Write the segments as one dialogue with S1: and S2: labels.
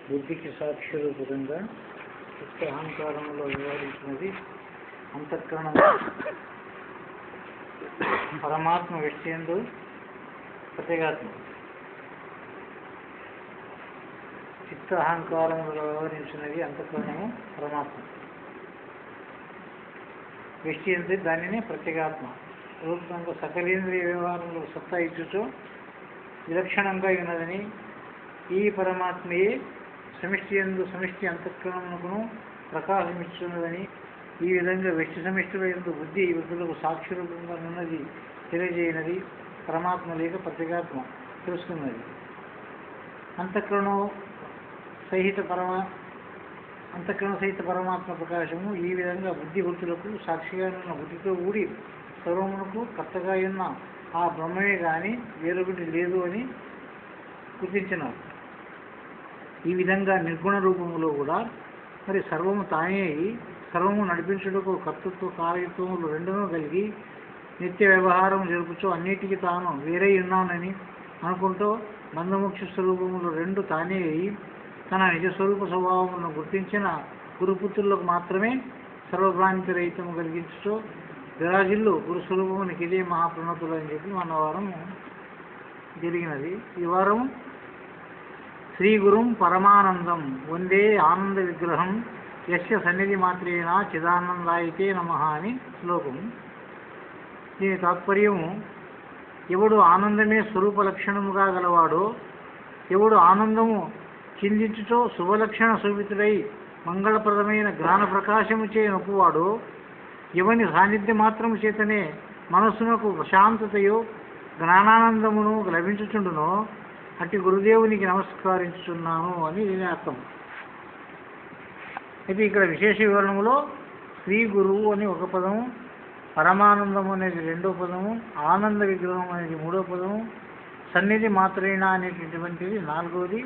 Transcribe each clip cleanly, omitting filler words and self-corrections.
S1: బుద్ధికి సాక్షిరూపంగా చిత్త అహంకారంలో వ్యవహరించినది అంతఃకరణం పరమాత్మ విషయంలో ప్రత్యేగాత్మ. చిత్త అహంకారంలో వ్యవహరించినది అంతఃకరణము పరమాత్మ విషయంలో దానినే ప్రత్యేగాత్మ రూపంగా సకలేంద్రియ వ్యవహారంలో సత్తా ఇచ్చుతో విలక్షణంగా ఉన్నదని ఈ పరమాత్మయే సమిష్టి యందు సమిష్టి అంతఃకరణమును ప్రకాశమిస్తున్నదని ఈ విధంగా వ్యక్తి సమిష్టిలో ఎందు బుద్ధి వృద్ధులకు సాక్షి రూపంగా ఉన్నది తెలియజేయనది పరమాత్మ లేక ప్రత్యేగాత్మ తెలుసుకున్నది. అంతఃకరణ సహిత పరమాత్మ ప్రకాశము ఈ విధంగా బుద్ధి వృత్తులకు సాక్షిగా ఉన్న బుద్ధితో కూడి సర్వమునకు కర్తగా ఉన్న ఆ బ్రహ్మమే కానీ వేరొకటి లేదు అని గుర్తించినారు. ఈ విధంగా నిర్గుణ రూపంలో కూడా మరి సర్వము తానే అయి సర్వము నడిపించుటకు కర్తృత్వ కారకత్వములు రెండునూ కలిగి నిత్య వ్యవహారం జరుపుచూ అన్నిటికీ తాను వేరై ఉన్నానని అనుకుంటూ బంధముఖ్య స్వరూపములు రెండు తానే అయి తన నిజస్వరూప స్వభావములను గుర్తించిన గురుపుత్రులకు మాత్రమే సర్వభ్రాంతి రహితము కలిగించుతూ విరాజిల్లు గురుస్వరూపమునికి ఇదే మహాప్రణతులు అని చెప్పి మన వారం జరిగినది. ఈ వారం శ్రీ గురుం పరమానందం వందే ఆనంద విగ్రహం యస్య సన్నిధి మాత్రేణ చిదానందాయితే నమః అని శ్లోకం. దీని తాత్పర్యము ఎవడు ఆనందమే స్వరూప లక్షణముగా గలవాడో, ఎవడు ఆనందము చిందించుతో శుభలక్షణ శోభితుడై మంగళప్రదమైన జ్ఞాన ప్రకాశము చే నొప్పువాడో, ఎవని సాన్నిధ్య మాత్రము చేతనే మనస్సునకు ప్రశాంతతయో జ్ఞానానందమును లభించుచుండునో అట్టి గురుదేవునికి నమస్కరించుచున్నాను అని దీని అర్థం. అయితే ఇక్కడ విశేష వివరణములో శ్రీ గురువు అని ఒక పదము, పరమానందము అనేది రెండో పదము, ఆనంద విగ్రహం అనేది మూడో పదము, సన్నిధి మాత్రేణ అనేటటువంటిది నాలుగవది,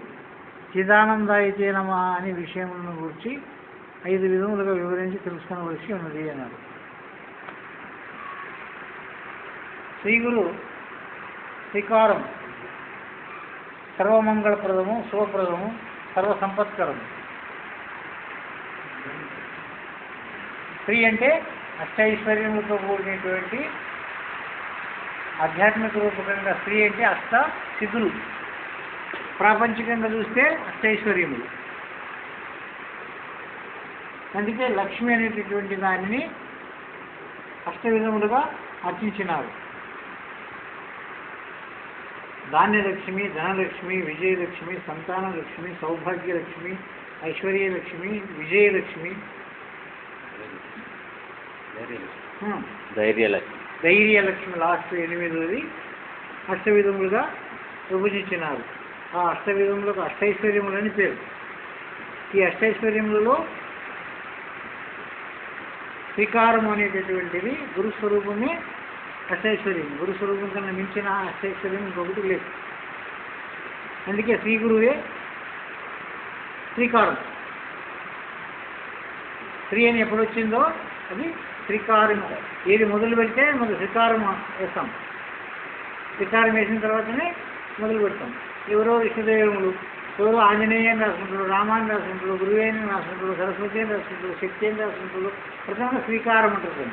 S1: చిదానందాయితే నమః అనే విషయములను గురించి 5 విధములుగా వివరించి తెలుసుకునవలసి ఉన్నది అన్నారు. శ్రీ గురు శ్రీకారం సర్వమంగళప్రదము, శుభప్రదము, సర్వసంపత్కరము. శ్రీ అంటే అష్టైశ్వర్యములతో కూడినటువంటి ఆధ్యాత్మిక రూపకంగా శ్రీ అంటే అష్ట సిద్ధులు, ప్రాపంచికంగా చూస్తే అష్టైశ్వర్యములు. అందుకే లక్ష్మి అనేటటువంటి దానిని అష్టవిధములుగా అర్చించినారు. ధాన్యలక్ష్మి, ధనలక్ష్మి, విజయలక్ష్మి, సంతానలక్ష్మి, సౌభాగ్యలక్ష్మి, ఐశ్వర్యలక్ష్మి, విజయలక్ష్మి, ధైర్యలక్ష్మి లాస్ట్ 8వది అష్టవిధములుగా విభజించినారు. ఆ అష్టవిధములకు అష్టైశ్వర్యములని పేరు. ఈ అష్టైశ్వర్యములలో శ్రీకారం అనేటటువంటిది గురుస్వరూపమే అష్టైశ్వర్యం. గురుస్వరూపం కన్నా మించిన అష్టైశ్వర్యం ఇంకొకటి లేదు. అందుకే శ్రీ గురువే శ్రీకారం. శ్రీ అని ఎప్పుడు వచ్చిందో అది శ్రీకారం. ఏది మొదలు పెడితే మనం శ్రీకారం వేస్తాం. శ్రీకారం వేసిన తర్వాతనే మొదలు పెడతాం. ఎవరో ఇష్టదైవములు, ఎవరో ఆంజనేయం రాసుకుంటారు, రామాన్ని రాసుకుంటారు, గురువేని రాసుకుంటారు, సరస్వతి అని రాసుకుంటారు, శక్తి అని రాసుకుంటారు. ప్రధానంగా శ్రీకారం ఉంటుంది.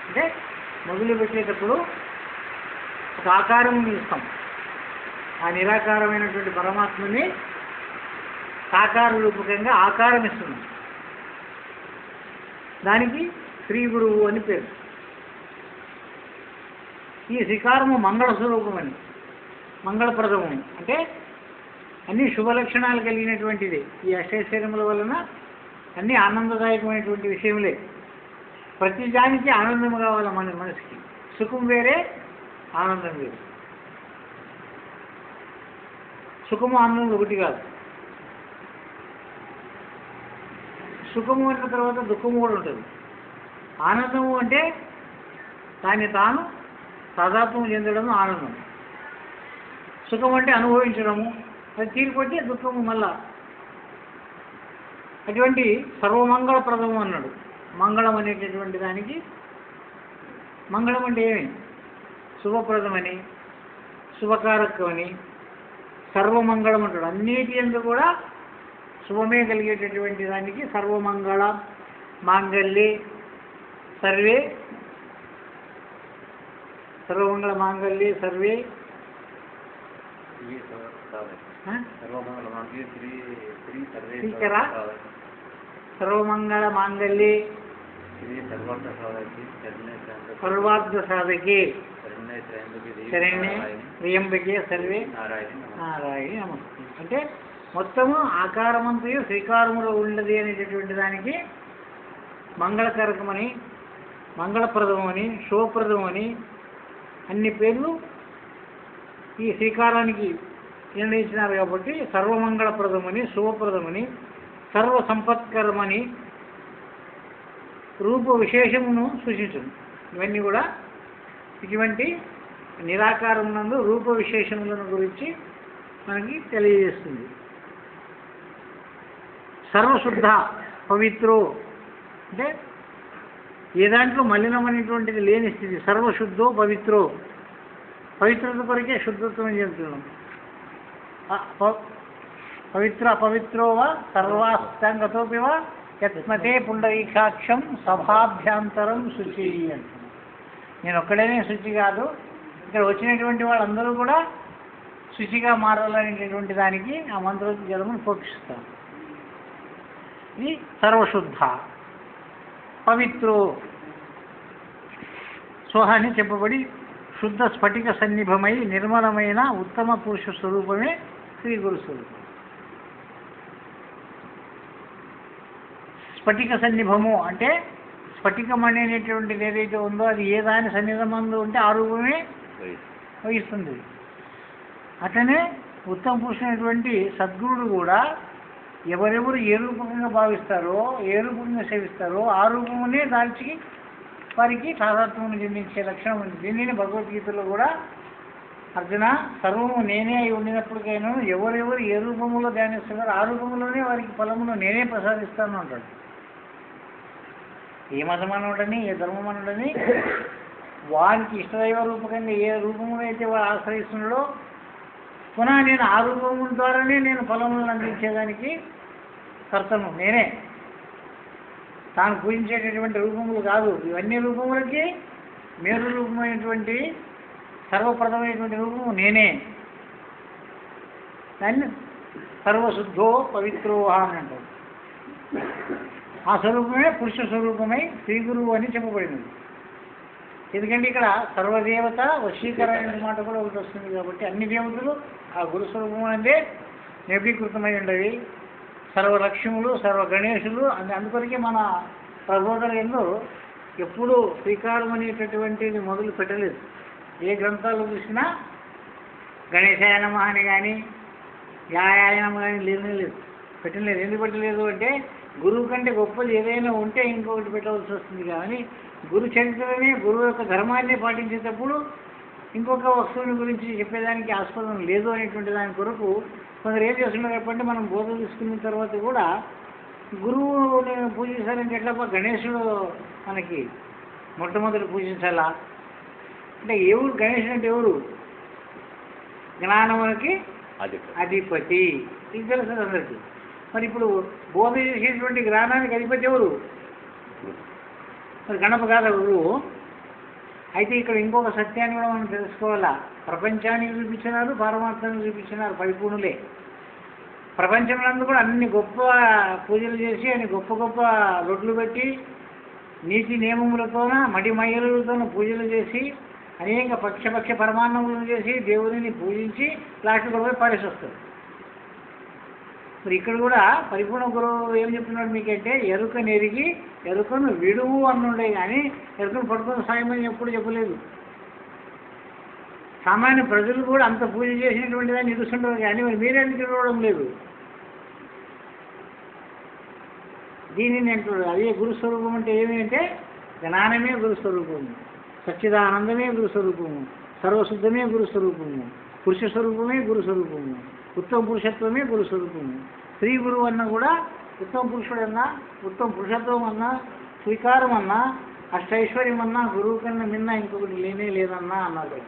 S1: అంటే మొదలు పెట్టేటప్పుడు ఒక ఆకారం ఇస్తాం. ఆ నిరాకారమైనటువంటి పరమాత్మని సాకార రూపకంగా ఆకారం ఇస్తున్నాం. దానికి శ్రీ గురువు అని పేరు. ఈ శ్రీకారము మంగళ స్వరూపమని, మంగళప్రదము అంటే అన్ని శుభలక్షణాలు కలిగినటువంటిది. ఈ అష్టైశ్వర్యముల వలన అన్ని ఆనందదాయకమైనటువంటి విషయములే. ప్రతి దానికి ఆనందం కావాలి మన మనసుకి. సుఖం వేరే, ఆనందం వేరే. సుఖము ఆనందం ఒకటి కాదు. సుఖము అన్న తర్వాత దుఃఖము కూడా ఉంటుంది. ఆనందము అంటే దాన్ని తాను తాదాత్మ్యం చెందడము ఆనందం. సుఖం అంటే అనుభవించడము, అది తీరిపోతే దుఃఖము మళ్ళా. అటువంటి సర్వమంగళప్రదము అన్నాడు. మంగళం అనేటటువంటి దానికి మంగళం అంటే ఏమి? శుభప్రదమని, శుభకారకమని, సర్వమంగళం అంటాడు. అన్నిటి యందు కూడా శుభమే కలిగేటటువంటి దానికి సర్వమంగళ మాంగళ్యే సర్వే సర్వమంగళ మాంగళ్యే సర్వే సర్వమంగళ మాంగళ్యే సర్వార్థ సాధకే శరణ్యే త్ర్యంబకే సర్వే నారాయణి నమస్తే. అంటే మొత్తము ఆకారమంతయు శ్రీకారములో ఉన్నది అనేటటువంటి దానికి మంగళకరకమని, మంగళప్రదమని, శుభప్రదమని అన్ని పేర్లు ఈ శ్రీకారానికి నిర్ణయించినారు. కాబట్టి సర్వమంగళప్రదమని, శుభప్రదమని, సర్వ సంపత్కరమని రూప విశేషమును సూచించును. ఇవన్నీ కూడా ఇటువంటి నిరాకారమునందు రూప విశేషములను గురించి మనకి తెలియజేస్తుంది. సర్వశుద్ధ పవిత్రో అంటే ఏ దాంట్లో మలినం అనేటువంటిది లేని స్థితి. సర్వశుద్ధో పవిత్రో, పవిత్రత కొరకే శుద్ధత్వం చెందుతున్నాం. పవిత్ర అపవిత్రోవా సర్వాస్తంగతోపివ యత్మతే పుండరీకాక్షం సభాభ్యంతరం శుచి అంటున్నాం. నేను ఒక్కడేనే శుచి కాదు, ఇక్కడ వచ్చినటువంటి వాళ్ళందరూ కూడా శుచిగా మారాలనేటటువంటి దానికి ఆ మంత్రోక్తి జలమును పోషిస్తాం. ఇది సర్వశుద్ధ. పవిత్రో స్వహ అని చెప్పబడి శుద్ధ స్ఫటిక సన్నిభమై నిర్మలమైన ఉత్తమ పురుష స్వరూపమే శ్రీ గురు స్వరూపం. స్ఫటిక సన్నిభము అంటే స్ఫటికమణి అనేటువంటిది ఏదైతే ఉందో అది ఏ దాని సన్నిధమందు ఉంటే ఆ రూపమే వహిస్తుంది. అట్లనే ఉత్తమ పురుషుడైనటువంటి సద్గురుడు కూడా ఎవరెవరు ఏ రూపంగా భావిస్తారో, ఏ రూపంగా సేవిస్తారో ఆ రూపమునే దాల్చి వారికి తాదాత్మ్యం చెందించే లక్షణం ఉంది. దీనిని భగవద్గీతలో కూడా అర్జున సర్వము నేనే అయి ఉండినప్పటికైనా ఎవరెవరు ఏ రూపంలో ధ్యానిస్తున్నారో ఆ రూపంలోనే వారికి ఫలమును నేనే ప్రసాదిస్తాను అంటాడు. ఏ మతమనుడని, ఏ ధర్మమనుడని వారికి ఇష్టదైవ రూపకంగా ఏ రూపమును అయితే వాడు ఆశ్రయిస్తున్నాడో పునః నేను ఆ రూపము ద్వారానే నేను ఫలములను అందించేదానికి కర్తను నేనే. తాను పూజించేటటువంటి రూపములు కాదు, ఇవన్నీ రూపములకి మేరు రూపమైనటువంటి సర్వప్రదమైనటువంటి రూపము నేనే. దాన్ని సర్వశుద్ధో పవిత్రో అని అంటారు. ఆ స్వరూపమే పురుష స్వరూపమై శ్రీ గురువు అని చెప్పబడింది. ఎందుకంటే ఇక్కడ సర్వదేవత వశీకరణ అనే మాట కూడా ఒకటి వస్తుంది. కాబట్టి అన్ని దేవతలు ఆ గురు స్వరూపం అంటే నిబీకృతమై ఉండేవి. సర్వలక్ష్యములు, సర్వ గణేశులు అందుకొరకే మన ప్రబోధనలో ఎప్పుడూ శ్రీకారం అనేటటువంటిది మొదలు పెట్టలేదు. ఏ గ్రంథాలు చూసినా గణేశాయ నమః అని కానీ యాయాయ నమః కానీ లేనే లేదు, పెట్టలేదు. ఎందుకు పెట్టలేదు అంటే గురువు కంటే గొప్పది ఏదైనా ఉంటే ఇంకొకటి పెట్టవలసి వస్తుంది. కానీ గురు చరిత్రనే, గురువు యొక్క ధర్మాన్ని పాటించేటప్పుడు ఇంకొక వస్తువుని గురించి చెప్పేదానికి ఆస్పదం లేదు అనేటువంటి దాని కొరకు కొందరు ఏం చేస్తున్నారు చెప్పంటే మనం బోధ తీసుకున్న తర్వాత కూడా గురువుని పూజించాలంటే ఎట్లా గణేశుడు మనకి మొట్టమొదటి పూజించాలా అంటే ఎవరు గణేశుడు అంటే ఎవరు? జ్ఞానమునికి అధిపతి. ఇది తెలుస్తుంది అందరికీ. మరి ఇప్పుడు బోధ చేసేటువంటి జ్ఞానానికి అధిపతి ఎవరు? మరి గణప కాదా గురువు? అయితే ఇక్కడ ఇంకొక సత్యాన్ని కూడా మనం తెలుసుకోవాలా. ప్రపంచానికి చూపించినారు, పరమాత్మని చూపించినారు, పరిపూర్ణులే. ప్రపంచంలో కూడా అన్ని గొప్ప పూజలు చేసి అన్ని గొప్ప గొప్ప రొట్లు పెట్టి నీతి నియమములతోన మడిమయ్యలతోన పూజలు చేసి అనేక పక్ష పరమాన్నములను చేసి దేవుడిని పూజించి లాస్ట్కి పోయి పారేసి వస్తారు. మరి ఇక్కడ కూడా పరిపూర్ణ గురువు ఏం చెప్తున్నాడు మీకంటే ఎరుకను ఎరిగి ఎరుకను విడువు అన్నుండే కానీ ఎరుకను పట్టుకొని సాయమని ఎప్పుడు చెప్పలేదు. సామాన్య ప్రజలు కూడా అంత పూజ చేసినటువంటి దాన్ని ఇరుస్తుంటారు కానీ మరి మీరెందుకు ఇవ్వడం లేదు? దీనిని అంటున్నాడు. అదే గురుస్వరూపం అంటే ఏమి అంటే జ్ఞానమే గురుస్వరూపము, సచ్చిదానందమే గురుస్వరూపము, సర్వశుద్ధమే గురుస్వరూపము, పురుష స్వరూపమే గురుస్వరూపము, ఉత్తమ పురుషత్వమే గురుస్వరూపము. స్త్రీ గురువు అన్నా కూడా ఉత్తమ పురుషుడన్నా, ఉత్తమ పురుషత్వం అన్నా, స్వీకారం అన్నా, అష్టైశ్వర్యం అన్నా గురువు కన్నా మిన్న ఇంకొకటి లేనే లేదన్నా అన్నారు.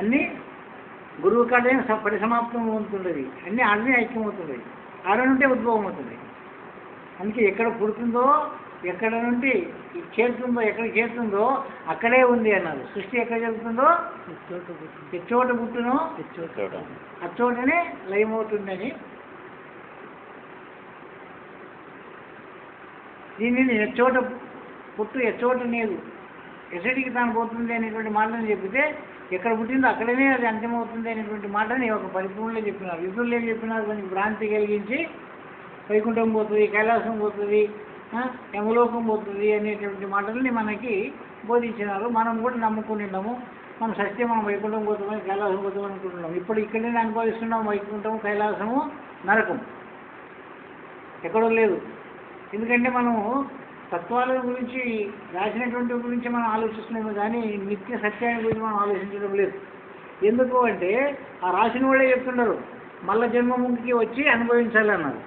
S1: అన్నీ గురువు కాడనే పరిసమాప్తం అవుతుండేవి, అన్నీ అన్నీ ఐక్యమవుతుండేవి. ఆడ నుండే ఉద్భవం అవుతుంది. అందుకే ఎక్కడ పుడుతుందో, ఎక్కడ నుండి చేరుతుందో, ఎక్కడ చేరుతుందో అక్కడే ఉంది అన్నారు. సృష్టి ఎక్కడ జరుగుతుందో ఎచ్చోట పుట్టును అచ్చోటనే లయమవుతుందని. దీనిని ఎచ్చోట పుట్టు ఎచ్చోట నీరు ఎసటికి తాను పోతుంది అనేటువంటి మాటను చెప్పితే ఎక్కడ పుట్టిందో అక్కడనే అది అంతిమవుతుంది అనేటువంటి మాటని ఒక పరిపూర్ణంలో చెప్పినారు. ఇతరులు ఏం చెప్పినారు? కొంచెం భ్రాంతి కలిగించి వైకుంఠం పోతుంది, కైలాసం పోతుంది, యమలోకం పోతుంది అనేటువంటి మాటల్ని మనకి బోధించినారు. మనం కూడా నమ్ముకున్నాము. మనం సత్యం మనం వైకుంఠం పోతామని, కైలాసం పోతామని అనుకుంటున్నాం. ఇప్పుడు ఇక్కడనే అనుభవిస్తున్నాం వైకుంఠము, కైలాసము, నరకం ఎక్కడో లేదు. ఎందుకంటే మనము తత్వాల గురించి రాసినటువంటి గురించి మనం ఆలోచిస్తున్నాము కానీ నిత్య సత్యాన్ని గురించి మనం ఆలోచించడం లేదు. ఎందుకు అంటే ఆ రాసిన వాళ్ళే చెప్తున్నారు మళ్ళా జన్మముఖికి వచ్చి అనుభవించాలన్నారు.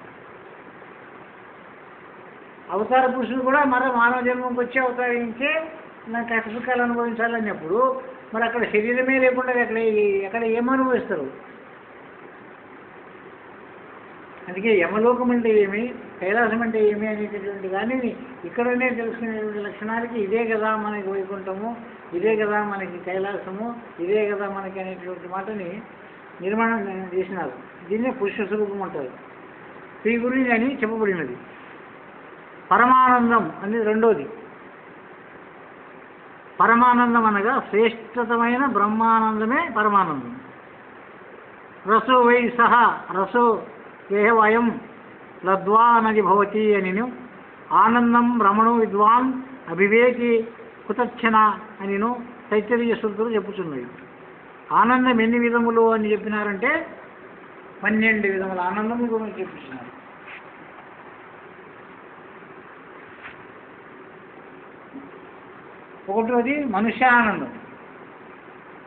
S1: అవతార పురుషులు కూడా మరో మానవ జన్మకి వచ్చి అవతరించే నాకు కష్టసుఖాలు అనుభవించాలన్నప్పుడు మరి అక్కడ శరీరమే లేకుండా ఎక్కడ ఏమనుభవిస్తారు? అందుకే యమలోకం అంటే ఏమి, కైలాసం అంటే ఏమి అనేటటువంటి కానీ ఇక్కడనే తెలుసుకునేటువంటి లక్షణాలకి ఇదే కదా మనకి వైకుంఠము, ఇదే కదా మనకి కైలాసము, ఇదే కదా మనకి అనేటువంటి మాటని నిర్మాణం చేసినారు. దీన్నే పురుష స్వరూపం అంటారు. స్త్రీ గురించి అని చెప్పబడినది. పరమానందం అనేది రెండోది. పరమానందం అనగా శ్రేష్టతమైన బ్రహ్మానందమే పరమానందం. రసో వై సహ రసో దేహవయం లద్వానది భవతి అనిను ఆనందం రమణు విద్వాన్ అవివేకి కుతచ్చన అనిను తైత్తరీయ శృతులు చెప్పుచున్నాయి. ఆనందం ఎన్ని విధములు అని చెప్పినారంటే 12 విధముల ఆనందం గురించి చెప్తున్నారు. ఒకటోది మనుష్యానందం.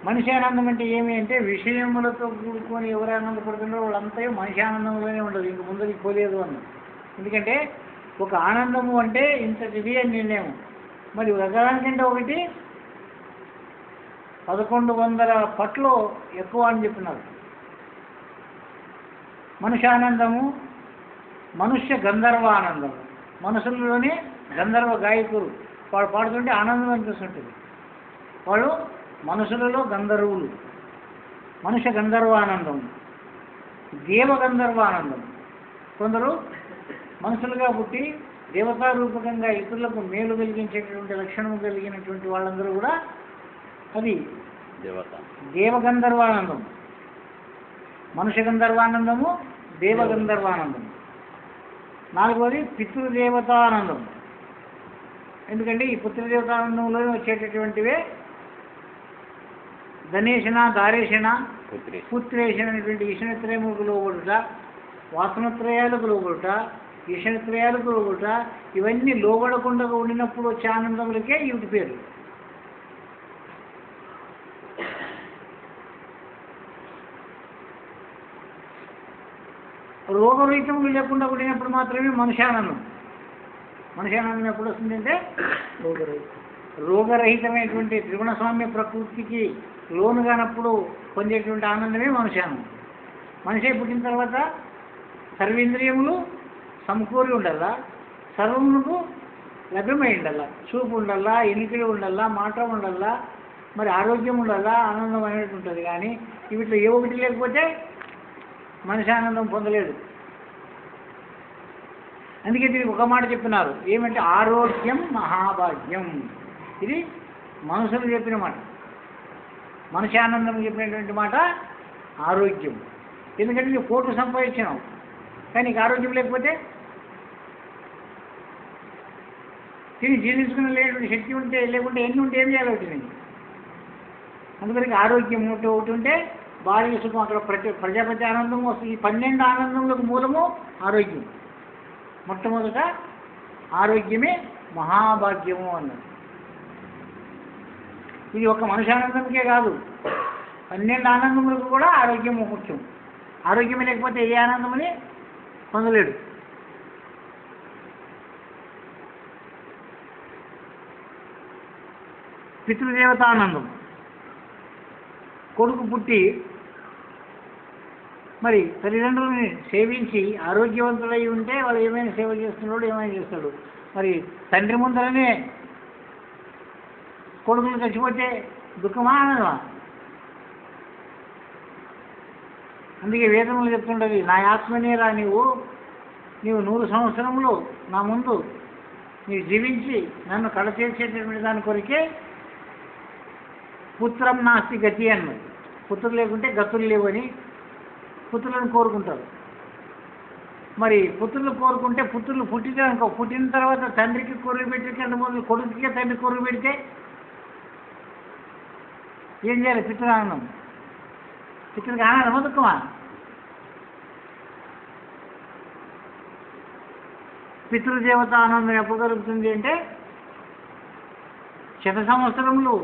S1: మనిషానందం అంటే ఏమి అంటే విషయములతో కూడుకొని ఎవరు ఆనందపడుతున్నారో వాళ్ళంతా మనిషానందంలోనే ఉండదు, ఇంక ముందరికి పోలేదు అన్న. ఎందుకంటే ఒక ఆనందము అంటే ఇంతటిది అని నిర్ణయం. మరి ఒకదానికంటే ఒకటి 1100 పట్లు ఎక్కువ అని చెప్పినారు. మనుష్యానందము, మనుష్య గంధర్వానందము. మనుషుల్లోనే గంధర్వ గాయకులు వాడు పాడుతుంటే ఆనందం అనిపిస్తుంటుంది. వాళ్ళు మనుషులలో గంధర్వులు. మనుష్య గంధర్వానందం, దేవగంధర్వానందం. కొందరు మనుషులుగా పుట్టి దేవతారూపకంగా ఇతరులకు మేలు కలిగించేటటువంటి లక్షణం కలిగినటువంటి వాళ్ళందరూ కూడా అది దేవగంధర్వానందం. మనుష్య గంధర్వానందము, దేవగంధర్వానందం. 4వది పితృదేవతానందం. ఎందుకంటే ఈ పితృదేవతానందంలోనే వచ్చేటటువంటివే ధనేషణ, దారేషణ, పుత్రేషణ అనేటువంటి ఈశనత్రయములకు లోబడుట, వాసనత్రయాలకు లోబడుట, ఈశనత్రయాలకు లోబడుట, ఇవన్నీ లోబడకుండా ఉండినప్పుడు వచ్చే ఆనందములకే వీటి పేరు. రోగరహితములు లేకుండా ఉండినప్పుడు మాత్రమే మనుష్యానందం. మనుష్యానందం ఎప్పుడు వస్తుందంటే రోగరహితమైనటువంటి త్రిగుణస్వామ్య ప్రకృతికి లోను కానప్పుడు పొందేటువంటి ఆనందమే మనుష్యానందం. మనిషి పుట్టిన తర్వాత సర్వేంద్రియములు సమకూరి ఉండాలా, సర్వములకు లభ్యమై ఉండాలా, చూపు ఉండాలా, ఎన్నికలు ఉండాలా, మాట ఉండాలా, మరి ఆరోగ్యం ఉండాలా, ఆనందం అనేది ఉంటుంది. కానీ వీటిలో ఏ ఒకటి లేకపోతే మనిషి ఆనందం పొందలేడు. అందుకే దీనికి ఒక మాట చెప్పినారు ఏమంటే ఆరోగ్యం మహాభాగ్యం. ఇది మనుషులు చెప్పిన మాట. మనిషి ఆనందం చెప్పినటువంటి మాట ఆరోగ్యం. ఎందుకంటే నువ్వు కోట్లు సంపాదించినావు కానీ నీకు ఆరోగ్యం లేకపోతే, తిని జీర్ణించుకుని లేనటువంటి శక్తి ఉంటే లేకుంటే ఎన్ని ఉంటే ఏం చేయాలి ఒకటి నేను. అందుకని ఆరోగ్యం ఒకటి ఉంటే భార్య సుఖం, అక్కడ ప్రజాపతి ఆనందం వస్తుంది. ఈ 12 ఆనందములకు మూలము ఆరోగ్యం. మొట్టమొదట ఆరోగ్యమే మహాభాగ్యము అన్నది. ఇది ఒక మనిషి ఆనందంకే కాదు, 12 ఆనందములకు కూడా ఆరోగ్యం ముఖ్యం. ఆరోగ్యమే లేకపోతే ఏ ఆనందమని పొందలేడు. పితృదేవతానందం. కొడుకు పుట్టి మరి తల్లిదండ్రులని సేవించి ఆరోగ్యవంతులై ఉంటే వాళ్ళు ఏమైనా సేవ చేస్తున్నాడు, ఏమైనా చేస్తాడు. మరి తండ్రి ముందరనే కొడుకులు చచ్చిపోతే దుఃఖమా ఆనందమా? అందుకే వేదములు చెప్తుండవి, నా ఆత్మనే రా నీవు 100 సంవత్సరములు నా ముందు నీవు జీవించి నన్ను కడచేసేటటువంటి దాని కొరికే పుత్రం నాస్తి గతి అన్నది. పుత్రులు లేకుంటే గతులు లేవని పుత్రులను కోరుకుంటారు. మరి పుత్రులు కోరుకుంటే పుత్రులు పుట్టినాకో, పుట్టిన తర్వాత తండ్రికి కొర్రు పెట్టి ముందు కొడుకుకే తండ్రి కొర్రు పెడితే ఏం చేయాలి? పితృఆనందం. పితృకి ఆనందమా దుఃఖమా? పితృదేవత ఆనందం ఎప్పుడు కలుగుతుంది అంటే 100 సంవత్సరములు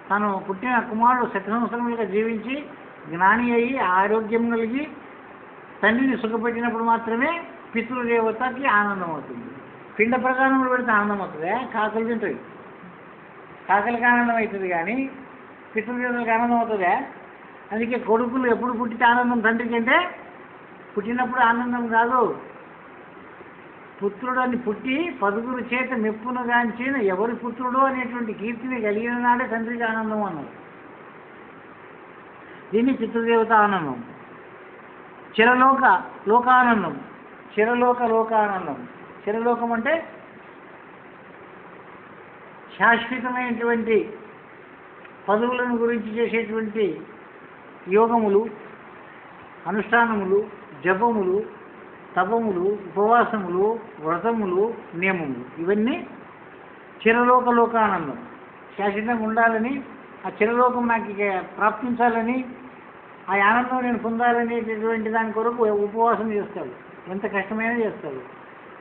S1: తను పుట్టిన కుమారుడు 100 సంవత్సరములుగా జీవించి జ్ఞాని అయ్యి ఆరోగ్యం కలిగి తండ్రిని సుఖపెట్టినప్పుడు మాత్రమే పితృదేవతకి ఆనందం అవుతుంది. పిండ ప్రధానములు పెడితే ఆనందం అవుతుందా? కాకులు తింటాయి, కాకలకి ఆనందం అవుతుంది కానీ పితృదేవతలకు ఆనందం అవుతుందా? అందుకే కొడుకులు ఎప్పుడు పుట్టితే ఆనందం తండ్రికి అంటే పుట్టినప్పుడు ఆనందం కాదు, పుత్రుడని పుట్టి 10 చేత మెప్పును గాంచిన ఎవరి పుత్రుడు అనేటువంటి కీర్తిని కలిగిన నాడే తండ్రికి ఆనందం అన్నారు. దీన్ని పితృదేవత ఆనందం. లోకానందం, లోకానందం. చిరలోకం అంటే శాశ్వతమైనటువంటి పదవులను గురించి చేసేటువంటి యోగములు, అనుష్ఠానములు, జపములు, తపములు, ఉపవాసములు, వ్రతములు, నియమములు, ఇవన్నీ లోకానందం. శాశ్వతంగా ఉండాలని, ఆ చిరలోకం నాకు ఇక ప్రాప్తించాలని, ఆ ఆనందం నేను పొందాలనేటటువంటి దాని కొరకు ఉపవాసం చేస్తాడు, ఎంత కష్టమైనా చేస్తాడు,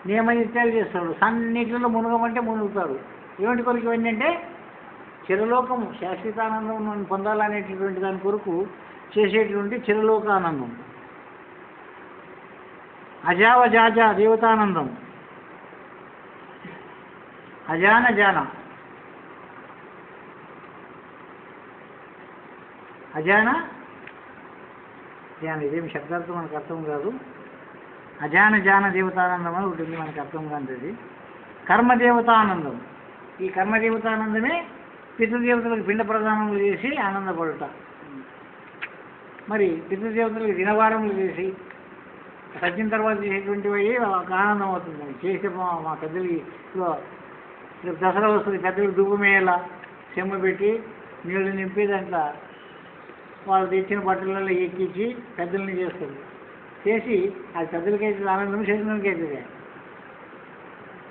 S1: నియమనిత్యాలు చేస్తాడు, సన్నిటిలో మునగమంటే మునుగుతాడు. ఏమిటి కొరకు ఇవన్నీ అంటే చిరలోకము శాశ్వతానందం పొందాలనేటటువంటి దాని కొరకు చేసేటువంటి చిరలోకానందం. అజావజాజ దేవతానందం. అజాన జాన, అజాన జాన, ఇదేమి శబ్దార్థం మనకు అర్థం కాదు. అజాన జాన దేవతానందం అని ఉంటుంది, మనకు అర్థం కానిది. కర్మదేవతానందం. ఈ కర్మదేవతానందమే పితృదేవతలకు పిండ ప్రదానములు చేసి ఆనందపడుట. మరి పితృదేవతలకు దినవారములు చేసి సజ్జిన తర్వాత చేసేటువంటివి ఒక ఆనందం అవుతుంది. చేసే మా పెద్దలకి దసరా వస్తుంది, పెద్దలకు ధూపమేయాల, చెమ్మ పెట్టి నీళ్లు నింపి దాంట్లో వాళ్ళు తెచ్చిన బట్టలలో ఎక్కించి పెద్దల్ని చేస్తారు. చేసి అది పెద్దలకి అవుతుంది ఆనందం, శరీరానికి అవుతుంది.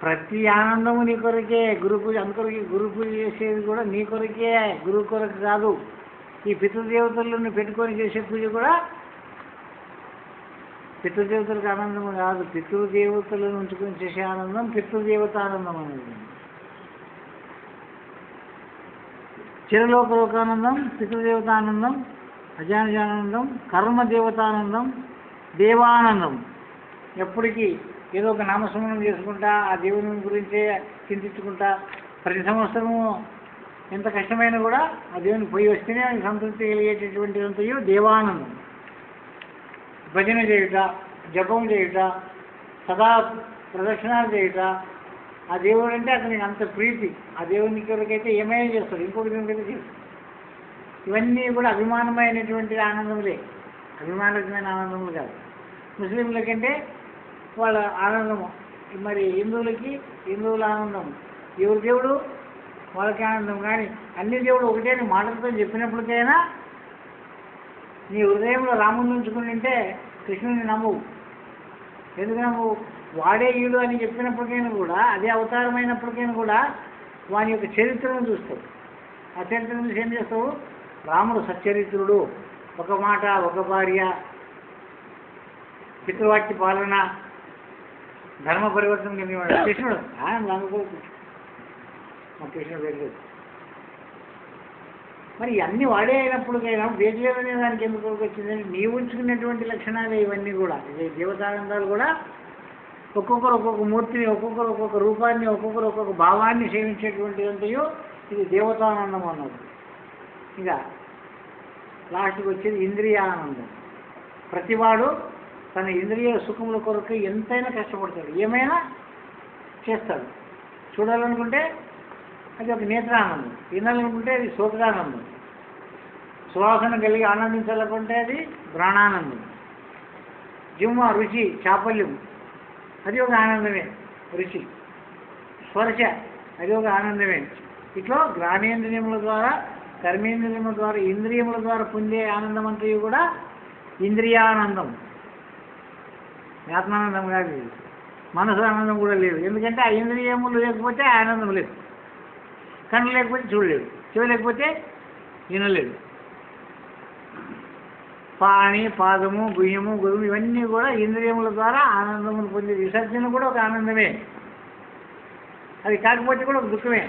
S1: ప్రతి ఆనందము నీ కొరకే. గురు పూజ అందుకొరకే, గురు పూజ చేసేది కూడా నీ కొరకే, గురువు కొరకు కాదు. ఈ పితృదేవతలను పెట్టుకొని చేసే పూజ కూడా పితృదేవతలకు ఆనందం కాదు, పితృదేవతలను ఉంచుకొని చేసే ఆనందం పితృదేవత ఆనందం అనేది. లోకానందం, పితృదేవతానందం, అజానజానందం, కర్మదేవతానందం, దేవానందం. ఎప్పటికీ ఏదో ఒక నామస్మరణం చేసుకుంటా ఆ దేవుని గురించే చింతించుకుంటా ప్రతి సంవత్సరము ఎంత కష్టమైనా కూడా ఆ దేవునికి పోయి వస్తేనే ఆయనకు సంతృప్తి కలిగేటటువంటిదంతయో దేవానందం. భజన చేయుట, జపం చేయుట, సదా ప్రదక్షిణాలు చేయుట. ఆ దేవుడు అంటే అతనికి అంత ప్రీతి. ఆ దేవుని కొరకైతే ఏమైనా చేస్తాడు, ఇంకొకటి దేవునికైతే చేస్తాడు. ఇవన్నీ కూడా అభిమానమైనటువంటి ఆనందములే, అభిమానమైన ఆనందములు కాదు. ముస్లింలకంటే వాళ్ళ ఆనందము. మరి హిందువుల ఆనందం, ఎవరి దేవుడు వాళ్ళకి ఆనందం. కానీ అన్ని దేవుడు ఒకటే అని మాటలతో చెప్పినప్పటికైనా నీ హృదయంలో రాముని ఉంచుకుని ఉంటే కృష్ణుని నమ్ము. ఎందుకు నమ్ము? వాడే ఈడు అని చెప్పినప్పటికైనా కూడా, అదే అవతారమైనప్పటికైనా కూడా వాని యొక్క చరిత్రను చూస్తావు. ఆ చరిత్రను చూసి ఏం చేస్తావు? రాముడు సచ్చరిత్రుడు, ఒక మాట, ఒక భార్య, పితృవాక్య పాలన, ధర్మ పరివర్తన కలిగినవాడు కృష్ణుడు. మా కృష్ణుడు వెళ్ళలేదు. మరి అన్ని వాడే అయినప్పటికైనా వేగలేదనే దానికి ఎందుకు వచ్చిందని నీ ఉంచుకున్నటువంటి లక్షణాలే ఇవన్నీ కూడా. దేవతానందాలు కూడా ఒక్కొక్కరు ఒక్కొక్క మూర్తిని, ఒక్కొక్కరు ఒక్కొక్క రూపాన్ని, ఒక్కొక్కరు ఒక్కొక్క భావాన్ని సేవించేటువంటి అంతయో ఇది దేవతానందం అన్నది. ఇక లాస్ట్కి వచ్చేది ఇంద్రియానందం. ప్రతివాడు తన ఇంద్రియ సుఖముల కొరకు ఎంతైనా కష్టపడతాడు, ఏమైనా చేస్తాడు. చూడాలనుకుంటే అది ఒక నేత్రానందం, వినాలనుకుంటే అది శ్రోత్రానందం, సువాసన కలిగి ఆనందించాలనుకుంటే అది ప్రాణానందం, జిమ్మ రుచి చాపల్యం అది ఒక ఆనందమే, రుచి స్పర్శ అది ఒక ఆనందమే. ఇట్లా జ్ఞానేంద్రియముల ద్వారా కర్మేంద్రియముల ద్వారా ఇంద్రియముల ద్వారా పొందే ఆనందం అంతా కూడా ఇంద్రియానందం, ఆత్మానందం కాదు. మనసు ఆనందం కూడా లేదు, ఎందుకంటే ఆ ఇంద్రియములు లేకపోతే ఆనందం లేదు. కన్ను లేకపోతే చూడలేదు, చెవి లేకపోతే వినలేదు. పాణి పాదము గుయ్యము గురుము ఇవన్నీ కూడా ఇంద్రియముల ద్వారా ఆనందమును పొందే విసర్జన కూడా ఒక ఆనందమే. అది కాకపోతే కూడా ఒక దుఃఖమే.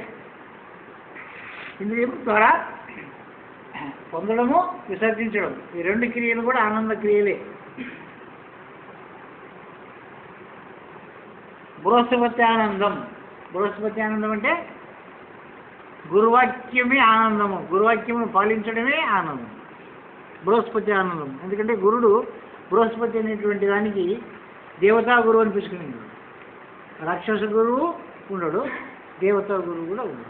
S1: ఇంద్రియముల ద్వారా పొందడము విసర్జించడం ఈ రెండు క్రియలు కూడా ఆనంద క్రియలే. బృహస్పతి ఆనందం, బృహస్పతి ఆనందం అంటే గురువాక్యమే ఆనందము, గురువాక్యమును పాలించడమే ఆనందం, బృహస్పతి ఆనందం. ఎందుకంటే గురుడు బృహస్పతి అనేటువంటి దానికి దేవతా గురువు అని పిలుచుకున్నాడు. రాక్షస గురువు ఉండడు, దేవతా గురువు కూడా ఉండడు.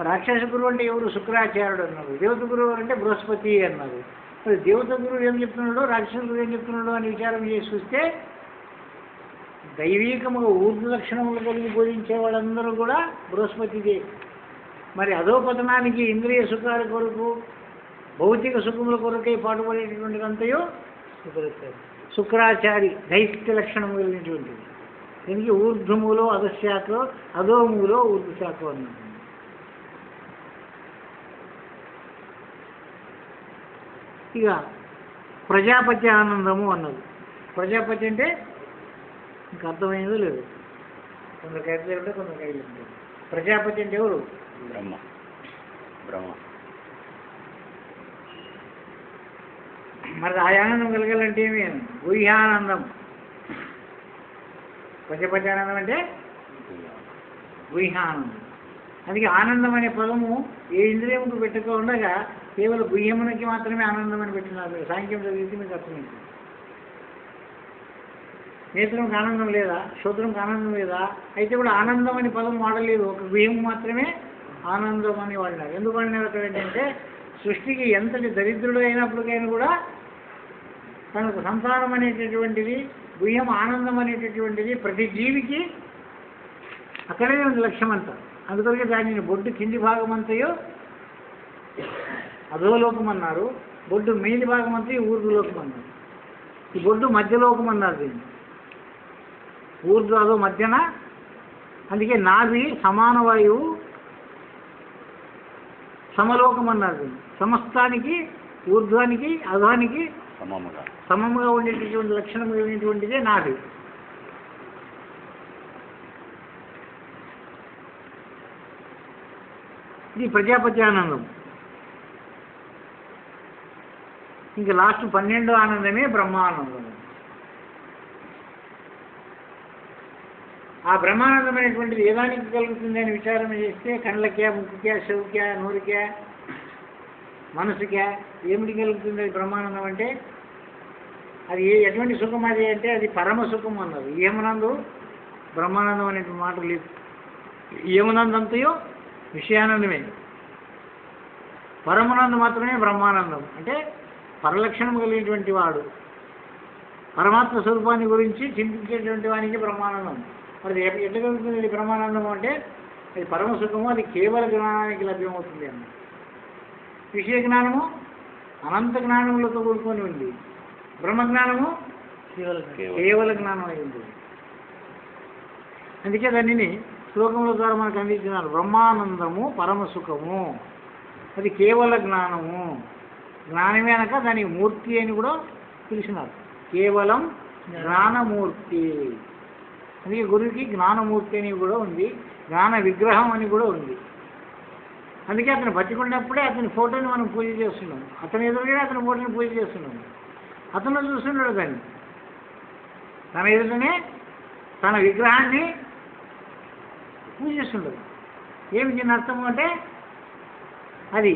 S1: రాక్షస గురువు అంటే ఎవరు? శుక్రాచార్యుడు అన్నారు. దేవత గురువు అంటే బృహస్పతి అన్నారు. మరి దేవత గురువు ఏం చెప్తున్నాడు, రాక్షస గురువు ఏం చెప్తున్నాడు అని విచారం చేసి చూస్తే దైవీకముగా ఊర్ధ లక్షణములు కలిగి బోధించే వాళ్ళందరూ కూడా బృహస్పతిదే. మరి అదో పతనానికి ఇంద్రియ సుఖాల కొరకు భౌతిక సుఖముల కొరకై పాటుపడేటటువంటి అంతయో శుక్రాచారి దైత్య లక్షణం కలిగినటువంటిది. దీనికి ఊర్ధ్వములో అధశాఖ, అధోములో ఊర్ధ్వశాఖ అన్నది. ఇక ప్రజాపతి ఆనందము అన్నది. ప్రజాపతి అంటే ఇంకా అర్థమైందో లేదు, కొందరికి అయితే ఉంటే కొందరికి అయితే ఉంటుంది. ప్రజాపతి అంటే ఎవరు?
S2: బ్రహ్మ. బ్రహ్మ
S1: మరి ఆ ఆనందం కలగాలంటే ఏమి? గుహ్యానందం. ప్రజాపతి ఆనందం అంటే గుహ్యానందం. అందుకే ఆనందం అనే పదము ఏ ఇంద్రియముకు పెట్టుకోకుండా కేవలం గుహ్యమునికి మాత్రమే ఆనందం అని పెట్టినారు. సాంఖ్యం చదివితే మీకు అర్థమైంది. నేత్రంకి ఆనందం లేదా, శ్రోత్రంకి ఆనందం లేదా, అయితే కూడా ఆనందం అని పదం వాడలేదు, ఒక గుహ్యం మాత్రమే ఆనందం అని వాడినారు. ఎందుకు వాడినారు అక్కడ ఏంటంటే సృష్టికి ఎంతటి దరిద్రుడు అయినప్పటికైనా కూడా తనకు సంతానం అనేటటువంటిది, గుహ్యం ఆనందం అనేటటువంటిది ప్రతి జీవికి అక్కడే ఉంది లక్ష్యం అంతా. అందుకొరకే దానిని బొడ్డు కింది భాగం అంతయో అధోలోకం అన్నారు, బొడ్డు మీది భాగం అంతా ఊర్ధ్వలోకం అన్నారు. ఈ బొడ్డు మధ్యలోకం అన్నారు దీన్ని, ఊర్ధ్వ అదో మధ్యన. అందుకే నాభి సమాన వాయువు సమలోకం అన్నారు దీన్ని. సమస్తానికి ఊర్ధ్వానికి అధోనికి సమముగా ఉండేటటువంటి లక్షణం కలిగినటువంటిదే నాభి. ఇది ప్రజాపతి ఆనందం. ఇంకా లాస్ట్ 12వ ఆనందమే బ్రహ్మానందం. ఆ బ్రహ్మానందం అనేటువంటిది ఏదానికి కలుగుతుంది అని విచారణ చేస్తే కళ్ళకే, ముక్కుకే, చెవుకే, నోరుకే, మనసుకే ఏమిటి కలుగుతుంది అది బ్రహ్మానందం అంటే? అది ఎటువంటి సుఖం అది అంటే అది పరమ సుఖం అన్నారు. ఏమనందు బ్రహ్మానందం అనేటువంటి మాట లేదు. ఏమనందంతయో విషయానందమే, పరమానందం మాత్రమే బ్రహ్మానందం. అంటే పరలక్షణం కలిగినటువంటి వాడు పరమాత్మ స్వరూపాన్ని గురించి చింతించేటువంటి వానికి బ్రహ్మానందం. మరి ఎట్లా కలుగుతుంది అది బ్రహ్మానందం అంటే? అది పరమ సుఖము, అది కేవల జ్ఞానానికి లభ్యమవుతుంది అన్న. విషయ జ్ఞానము అనంత జ్ఞానములతో కూడుకొని ఉంది, బ్రహ్మజ్ఞానము కేవల జ్ఞానం అయి ఉంది. అందుకే దానిని శ్లోకముల ద్వారా మనకు అందించినారు. బ్రహ్మానందము పరమ సుఖము, అది కేవల జ్ఞానము. జ్ఞానమే అనక దానికి మూర్తి అని కూడా పిలిచినారు. కేవలం జ్ఞానమూర్తి. అందుకే గురువుకి జ్ఞానమూర్తి అని కూడా ఉంది, జ్ఞాన విగ్రహం అని కూడా ఉంది. అందుకే అతను బతికున్నప్పుడే అతని ఫోటోని మనం పూజ చేస్తున్నాం, అతని ఎదురుగానే అతని ఫోటోని పూజ చేస్తున్నాం. అతను చూస్తున్నాడు దాన్ని, తన ఎదుటనే తన విగ్రహాన్ని పూజిస్తున్నాడు. ఏమి దీని అర్థం అంటే అది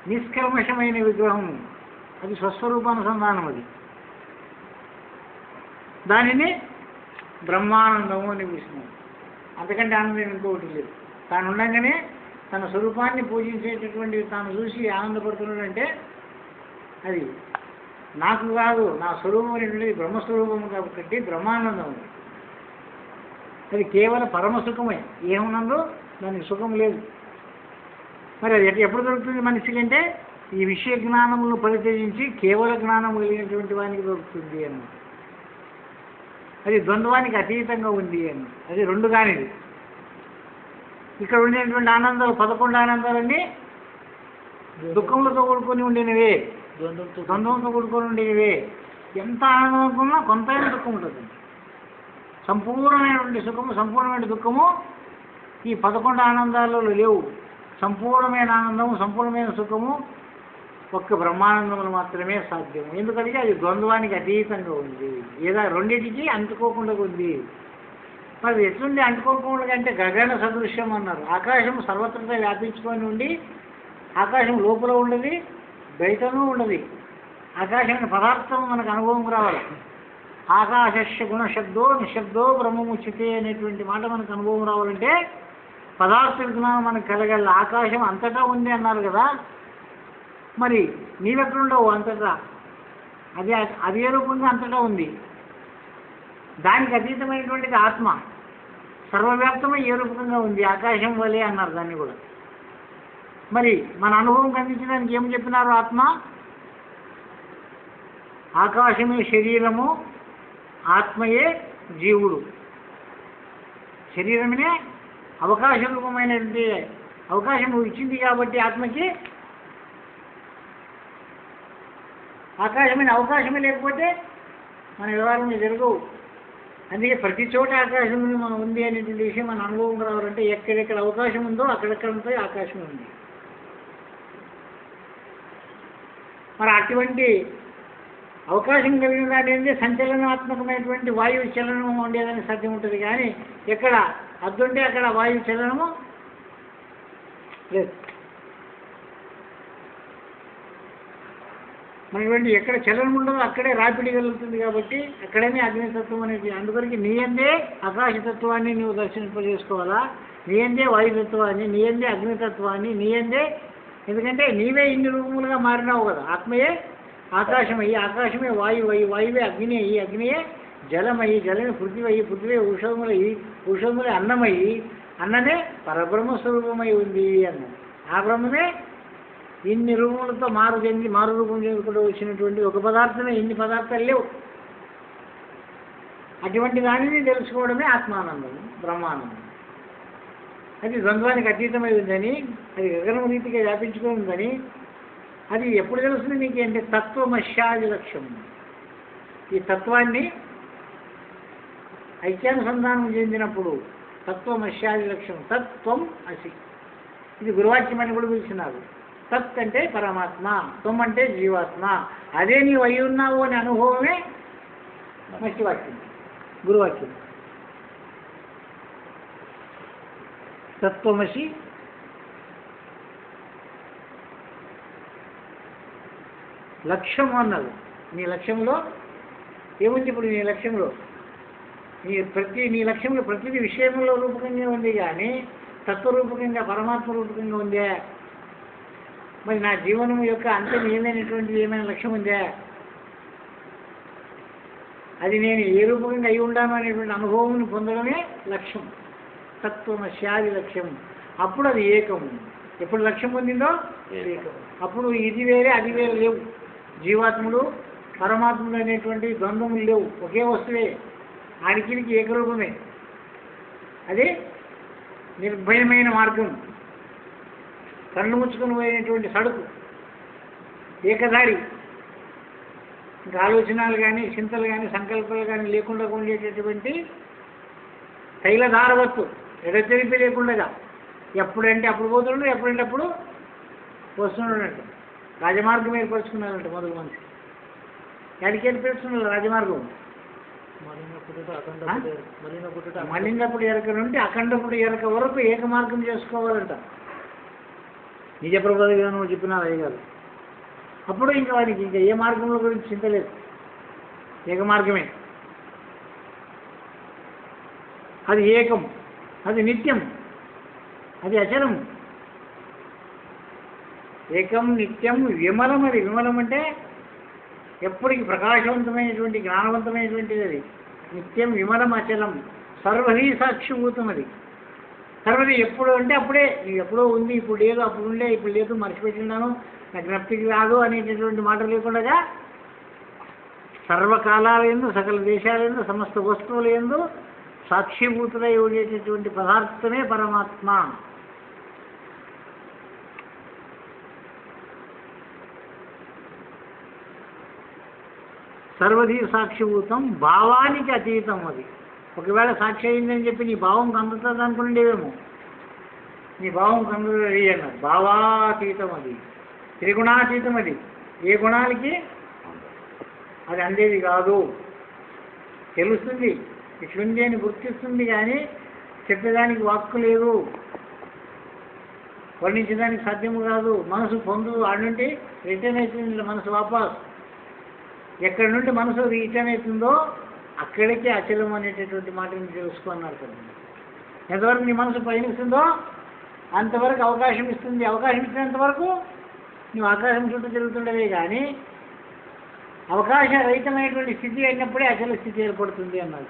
S1: నిష్కల్మషమైన విగ్రహం, అది స్వస్వరూపానుసంధానం. అది దానిని బ్రహ్మానందము అని పిలుస్తున్నారు. అంతకంటే ఆనందం ఇంకొకటి లేదు. తాను ఉండగానే తన స్వరూపాన్ని పూజించేటటువంటి తాను చూసి ఆనందపడుతున్నాడంటే అది నాకు కాదు, నా స్వరూపం అనేటువంటిది బ్రహ్మస్వరూపము కాబట్టి బ్రహ్మానందం. అది కేవలం పరమ సుఖమే. ఏమున్నందో దానికి సుఖం లేదు. మరి అది ఎప్పుడు దొరుకుతుంది మనిషికి అంటే ఈ విషయ జ్ఞానములను పరిత్యజించి కేవల జ్ఞానం కలిగినటువంటి వానికి దొరుకుతుంది అన్నమాట. అది ద్వంద్వానికి అతీతంగా ఉంది అని. అది రెండు కానిది. ఇక్కడ ఉండేటువంటి ఆనందాలు 11 ఆనందాలన్నీ దుఃఖములతో కూడుకొని ఉండినవే, ద్వంద్వంతో కూడుకొని ఉండేవే. ఎంత ఆనందం అనుకున్నా కొంతైనా దుఃఖం ఉంటుంది. సంపూర్ణమైనటువంటి సుఖము, సంపూర్ణమైన దుఃఖము ఈ 11 ఆనందాలలో లేవు. సంపూర్ణమైన ఆనందము, సంపూర్ణమైన సుఖము ఒక్క బ్రహ్మానందములు మాత్రమే సాధ్యము. ఎందుకంటే అది ద్వంద్వానికి అతీతంగా ఉంది, లేదా రెండింటికి అంటుకోకుండా ఉంది. మరి ఎట్లుండి అంటుకోకుండా అంటే గగన సదృశ్యం అన్నారు. ఆకాశం సర్వత్రంగా వ్యాపించుకొని ఉండి ఆకాశం లోపల ఉండదు, బయటనూ ఉండదు. ఆకాశం పదార్థం మనకు అనుభవం రావాలి. ఆకాశస్య గుణశబ్దో నిశబ్దో బ్రహ్మముచ్యతే అనేటువంటి మాట మనకు అనుభవం రావాలంటే పదార్థ జ్ఞానం మనకు కలగాలి. ఆకాశం అంతటా ఉంది అన్నారు కదా, మరి నీవెక్కడుండవు అంతటా. అది ఏ రూపంగా అంతటా ఉంది. దానికి అతీతమైనటువంటిది ఆత్మ, సర్వవ్యాప్తమై ఏ రూపంగా ఉంది, ఆకాశం వలె అన్నారు దాన్ని కూడా. మరి మన అనుభవం అందించడానికి ఏం చెప్పినారు? ఆత్మ ఆకాశమే శరీరము, ఆత్మయే జీవుడు. శరీరమే అవకాశ రూపమైనటువంటి అవకాశం ఇచ్చింది కాబట్టి ఆత్మకి ఆకాశమైన అవకాశమే లేకపోతే మన వ్యవహారం జరగవు. అందుకే ప్రతి చోట ఆకాశం మనం ఉంది అనేటువంటి విషయం మన అనుభవం రావాలంటే ఎక్కడెక్కడ అవకాశం ఉందో అక్కడెక్కడంతో ఆకాశం ఉంది. మరి అటువంటి అవకాశం కలిగిన దాని ఏంటి సంచలనాత్మకమైనటువంటి వాయువు చలనము ఉండేదని సాధ్యం ఉంటుంది. కానీ ఎక్కడ అద్దుంటే అక్కడ వాయువు చలనము లేదు. మనటువంటి ఎక్కడ చలనం ఉండదో అక్కడే రాపిడి కలుగుతుంది. కాబట్టి అక్కడనే అగ్నితత్వం అనేది. అందుకనికి నీ అందే ఆకాశతత్వాన్ని నువ్వు దర్శింపజేసుకోవాలా, నీ అందే వాయుతత్వాన్ని, నీ అందే అగ్నితత్వాన్ని, నీ అందే. ఎందుకంటే నీవే ఇన్ని రూపములుగా మారినావు కదా. ఆత్మయే ఆకాశమయ్యి, ఆకాశమే వాయువు అయ్యి, వాయువే అగ్ని అయ్యి, అగ్నియే జలమయ్యి, జలమే పృథివీ అయ్యి, పృథివీ ఔషధములయ్యి, ఔషధములే అన్నమయ్యి, అన్నమే పరబ్రహ్మస్వరూపమై ఉంది అన్నది. ఆ బ్రహ్మమే ఇన్ని రూపములతో మారు రూపం చెందుకుంటూ వచ్చినటువంటి ఒక పదార్థమే. ఇన్ని పదార్థాలు లేవు. అటువంటి దానిని తెలుసుకోవడమే ఆత్మానందం, బ్రహ్మానందం. అది ద్వంద్వానికి అతీతమై ఉందని, అది గగనము రీతిగా వ్యాపించుకొని ఉందని. అది ఎప్పుడు తెలుస్తుంది నీకు అంటే తత్వమశాది లక్ష్యం. ఈ తత్వాన్ని ఐక్యానుసంధానం చెందినప్పుడు తత్వమశాది లక్ష్యం. తత్వం అసి, ఇది గురువాక్యం అని కూడా పిలిచినారు. తత్ అంటే పరమాత్మ, త్వం అంటే జీవాత్మ. అదే నీవు అయి ఉన్నావు అనే అనుభవమే మధ్యవాక్యం, గురువాక్యం. తత్వమసి లక్ష్యం అన్నది. నీ లక్ష్యంలో ఏముంది? ఇప్పుడు నీ లక్ష్యంలో నీ లక్ష్యంలో ప్రతిదీ విషయంలో రూపకంగా ఉంది, కానీ తత్వరూపకంగా పరమాత్మ రూపకంగా ఉందే. మరి నా జీవనం యొక్క అంతం ఏమైనటువంటిది, ఏమైనా లక్ష్యం ఉందా? అది నేను ఏ రూపకంగా అయి ఉండాను అనేటువంటి అనుభవం పొందడమే లక్ష్యం. తత్వమశాది లక్ష్యం. అప్పుడు అది ఏకము. ఎప్పుడు లక్ష్యం పొందిందో ఏకము. అప్పుడు ఇది వేరే అది వేరే లేవు. జీవాత్ముడు పరమాత్ముడు అనేటువంటి ద్వంద్వములు లేవు. ఒకే వస్తువే, ఆడికి ఏకరూపమే. అదే నిర్భయమైన మార్గం, కళ్ళు ముచ్చుకొని పోయినటువంటి సడుకు, ఏకదారి. ఇంకా ఆలోచనలు కానీ చింతలు కానీ సంకల్పాలు కానీ లేకుండా ఉండేటటువంటి తైలధారవత్తు, ఎడతెరిపి లేకుండా ఎప్పుడంటే అప్పుడు పోతున్నాడు, ఎప్పుడంటే అప్పుడు వస్తున్నాడంట. రాజమార్గం ఏర్పరచుకున్నారంట మొదలు మనిషి. ఎక్కడికి ఏర్పరచుకున్నారు రాజమార్గం? మలింగపుడు ఎరక నుండి అఖండపుడు ఎరక వరకు ఏక మార్గం చేసుకోవాలంట. నిజ ప్రబోధ విధానం చెప్పినారు అయ్యగారు. అప్పుడు ఇంకా వారికి ఇంకా ఏ మార్గంలో గురించి చింత లేదు, ఏక మార్గమే. అది ఏకం, అది నిత్యం, అది అచలం. ఏకం నిత్యం విమలం. అది విమలం అంటే ఎప్పటికి ప్రకాశవంతమైనటువంటి జ్ఞానవంతమైనటువంటిది. అది నిత్యం విమలం అచలం సర్వహీ సాక్షిభూతం. అది సర్వది ఎప్పుడు అంటే అప్పుడే, ఎప్పుడో ఉంది, ఇప్పుడు లేదు, అప్పుడు ఉండే, ఇప్పుడు లేదు, మర్చిపెట్టినాను, నాకు జ్ఞప్తికి రాదు అనేటటువంటి మాట లేకుండా సర్వకాలాలందు సకల దేశాలందు సమస్త వస్తువుల యందు సాక్షిభూతులై ఉండేటటువంటి పదార్థమే పరమాత్మ. సర్వధీ సాక్షిభూతం, భావానికి అతీతం. అది ఒకవేళ సాక్షి అయిందని చెప్పి నీ భావం కందుతుంది అనుకునేవేమో, నీ భావం కందుతుంది అన్నారు. భావాతీతం, అది త్రిగుణాతీతం. అది ఏ గుణాలకి అది అందేది కాదు. తెలుస్తుంది, ఇట్లుంది అని గుర్తిస్తుంది, కానీ చెప్పేదానికి వాక్కు లేదు, వర్ణించడానికి సాధ్యము కాదు. మనసు పొందు ఆడుంటే రిటర్న్ అవుతుంది మనసు వాపస్. ఎక్కడి నుండి మనసు రిటర్న్ అవుతుందో అక్కడికే అచలం అనేటటువంటి మాటని తెలుసుకున్నారు కదా. ఎంతవరకు నీ మనసు పయనిస్తుందో అంతవరకు అవకాశం ఇస్తుంది. అవకాశం ఇచ్చినంత వరకు నువ్వు ఆకాశం చుట్టూ తిరుగుతుండవే, కానీ అవకాశరహితమైనటువంటి స్థితి అయినప్పుడే అచల స్థితి ఏర్పడుతుంది అన్నారు.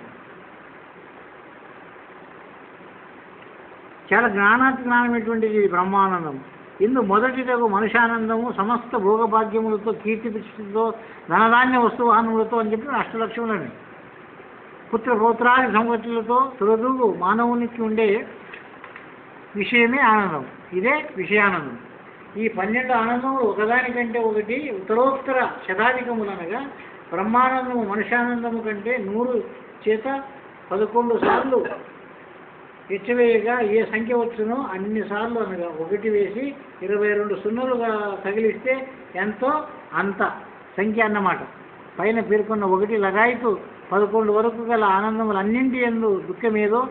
S1: చాలా జ్ఞానాత్మకమైనటువంటిది బ్రహ్మానందం. ఇందు మొదటిదగు మనుషానందము సమస్త భోగభాగ్యములతో, కీర్తి ప్రతిష్టతో, ధనధాన్య వస్తువాహనములతో అని చెప్పి అష్టలక్ష్ములని పుత్రపౌత్రాది సంపత్తులతో తులదూగు మానవునికి ఉండే విషయమే ఆనందం. ఇదే విషయానందం. ఈ 12 ఆనందములు ఒకదానికంటే ఒకటి ఉత్తరోత్తర శతాధికములనగా బ్రహ్మానందము మనుషానందము కంటే 100 చేత 11 సార్లు హెచ్చవేయగా ఏ సంఖ్య వచ్చునో అన్ని సార్లు అనగా 1 వేసి 22 సున్నలుగా తగిలిస్తే ఎంతో అంత సంఖ్య అన్నమాట. పైన పేర్కొన్న 1 లగాయితూ 11 వరకు గల ఆనందములన్నింటి యందు దుఃఖమేదో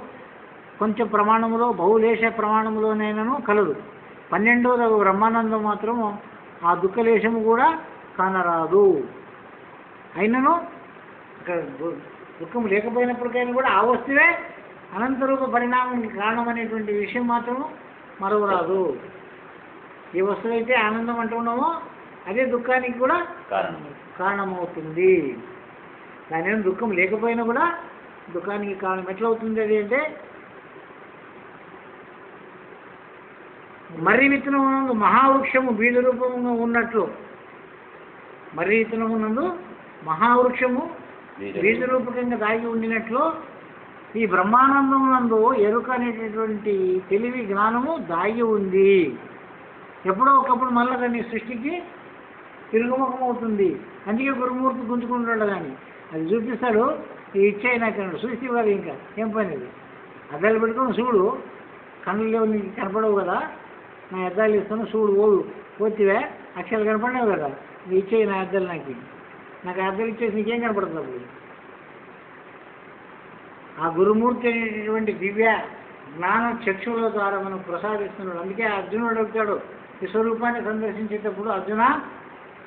S1: కొంచెం ప్రమాణములో బహులేశ ప్రమాణములోనైనను కలదు. 12వ బ్రహ్మానందం మాత్రము ఆ దుఃఖలేశము కూడా కానరాదు. అయినను అక్కడ దుఃఖం లేకపోయినప్పటికైనా కూడా ఆ వస్తువే అనంతరూప పరిణామానికి కారణం అనేటువంటి విషయం మాత్రము మరవరాదు. ఏ వస్తువు అయితే ఆనందం అంటున్నామో అదే దుఃఖానికి కూడా కారణమవుతుంది. దాని దుఃఖం లేకపోయినా కూడా దుఃఖానికి కారణం ఎట్లవుతుంది అది అంటే, మర్రి విత్తనమునందు మహావృక్షము బీజ రూపంగా ఉన్నట్లు, మర్రి విత్తనమునందు మహావృక్షము బీజ రూపకంగా దాగి ఉండినట్లు ఈ బ్రహ్మానందమునందు ఎరుక అనేటటువంటి తెలివి జ్ఞానము దాగి ఉంది. ఎప్పుడో ఒకప్పుడు మళ్ళీ దాన్ని సృష్టికి తిరుగుముఖం అవుతుంది. అందుకే గురుమూర్తి గుంజుకుంటాడు, కానీ అది చూపిస్తాడు. ఈ ఇచ్చాయి నాకు చూస్తే కాదు, ఇంకా ఏం పని అది. అద్దాలు పెట్టుకొని చూడు, కళ్ళు లేవు నీకు కనపడవు కదా, నా అద్దాలు ఇస్తాను చూడు, పోతివే అక్షరాలు కనపడలేవు కదా, నీ ఇచ్చేయి నా అద్దాలు, నాకు అద్దాలు ఇచ్చేసి నీకేం కనపడుతుంది అప్పుడు. ఆ గురుమూర్తి అనేటటువంటి దివ్య జ్ఞాన చక్షుల ద్వారా మనకు ప్రసాదిస్తున్నాడు. అందుకే అర్జునుడు అడుగుతాడు, విశ్వరూపాన్ని సందర్శించేటప్పుడు, అర్జున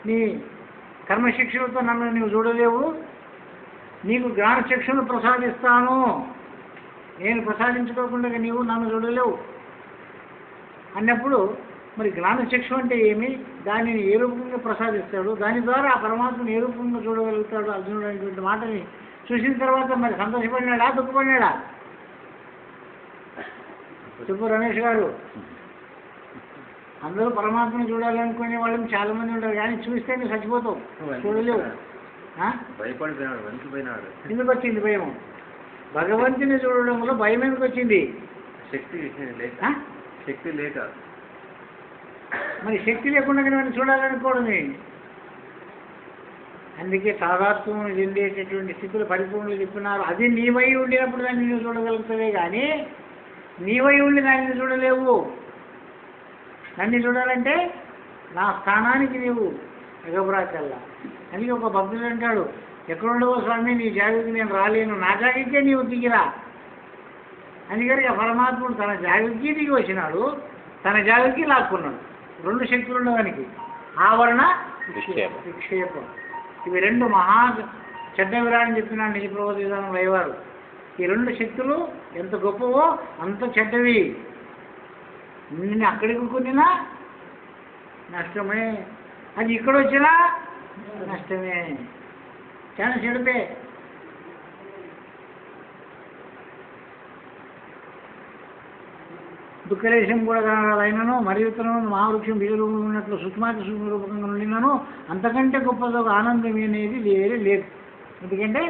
S1: నీ కర్మశిక్షలతో నన్ను నీవు చూడలేవు, నీకు జ్ఞాన చక్షును ప్రసాదిస్తాను, నేను ప్రసాదించుకోకుండా నీవు నన్ను చూడలేవు అన్నప్పుడు మరి జ్ఞానచక్షు అంటే ఏమి, దానిని ఏ రూపంగా ప్రసాదిస్తాడు, దాని ద్వారా ఆ పరమాత్మను ఏ రూపంగా చూడగలుగుతాడు అర్జునుడు అనేటువంటి మాటని చూసిన తర్వాత మరి సంతోషపడినాడా దుఃఖపడినాడా? చెప్పు రమేష్ గారు. అందరూ పరమాత్మను చూడాలనుకునే వాళ్ళని చాలా మంది ఉంటారు, కానీ చూస్తే నువ్వు చచ్చిపోతావు, చూడలేవు. ఎందుకు వచ్చింది భయం? భగవంతుని చూడడం వల్ల భయం ఎందుకు వచ్చింది?
S2: శక్తి లేక.
S1: మరి శక్తి లేకుండా మనం చూడాలనుకోవడమే. అందుకే తాదాత్మ్యం చెందేటటువంటి స్థితులు పరిపూర్ణలు చెప్పినారు. అది నీవై ఉండినప్పుడు దాన్ని నువ్వు చూడగలుగుతావే, కానీ నీవై ఉండి దాన్ని చూడలేవు. నన్ను చూడాలంటే నా స్థానానికి నీవు ఎగబరాకల్లా. అందుకే ఒక భక్తుడు అంటాడు, ఎక్కడుండవో స్వామి నీ జాగ్రత్తకి నేను రాలేను, నా జాగ్రత్తే నీవు దిగిరా. అందుకని ఆ పరమాత్ముడు తన జాగ్రత్తకి దిగి వచ్చినాడు, తన జాగ్రత్తకి లాక్కున్నాడు. రెండు శక్తులు ఉన్నదానికి, ఆవరణ విక్షేపం. ఇవి రెండు మహా చెడ్డవిరా అని చెప్పినాడు నిజప్రబోధ విధానం వైవారు. ఈ రెండు శక్తులు ఎంత గొప్పవో అంత చెడ్డవి. నిన్ను అక్కడికి కొనినా నష్టమే, అది ఇక్కడ వచ్చినా నష్టమే, చాలా చెడిపే. దుఃఖలేశం కూడా అయినను మరియు మహావృక్షం బీజరూపంలో ఉన్నట్లు సుష్మాతి సూక్ష్మ రూపకంగా ఉండినను అంతకంటే గొప్పది ఒక ఆనందం అనేది వేరే లేదు. ఎందుకంటే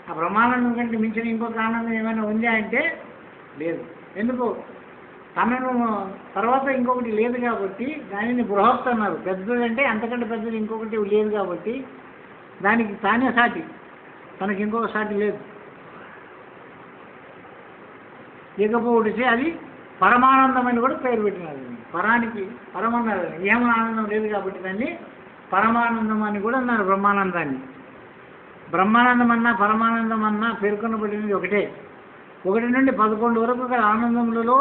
S1: ఆ బ్రహ్మానందం కంటే మించిన ఇంకొక ఆనందం ఏమైనా ఉందా అంటే లేదు. ఎందుకు? తనను తర్వాత ఇంకొకటి లేదు కాబట్టి దానిని బృహత్ అన్నారు. పెద్దది అంటే అంతకంటే పెద్దది ఇంకొకటి లేదు కాబట్టి దానికి తానే సాటి, తనకి ఇంకొక సాటి లేదు. ఇకపోతే అది పరమానందం అని కూడా పేరు పెట్టినారు. పరానికి పరమన్నారు. ఏమో ఆనందం లేదు కాబట్టి దాన్ని పరమానందం అని కూడా అన్నారు. బ్రహ్మానందాన్ని బ్రహ్మానందం అన్నా పరమానందం అన్నా పేర్కొనబడినది ఒకటే. 1 నుండి 11 వరకు గల ఆనందములలో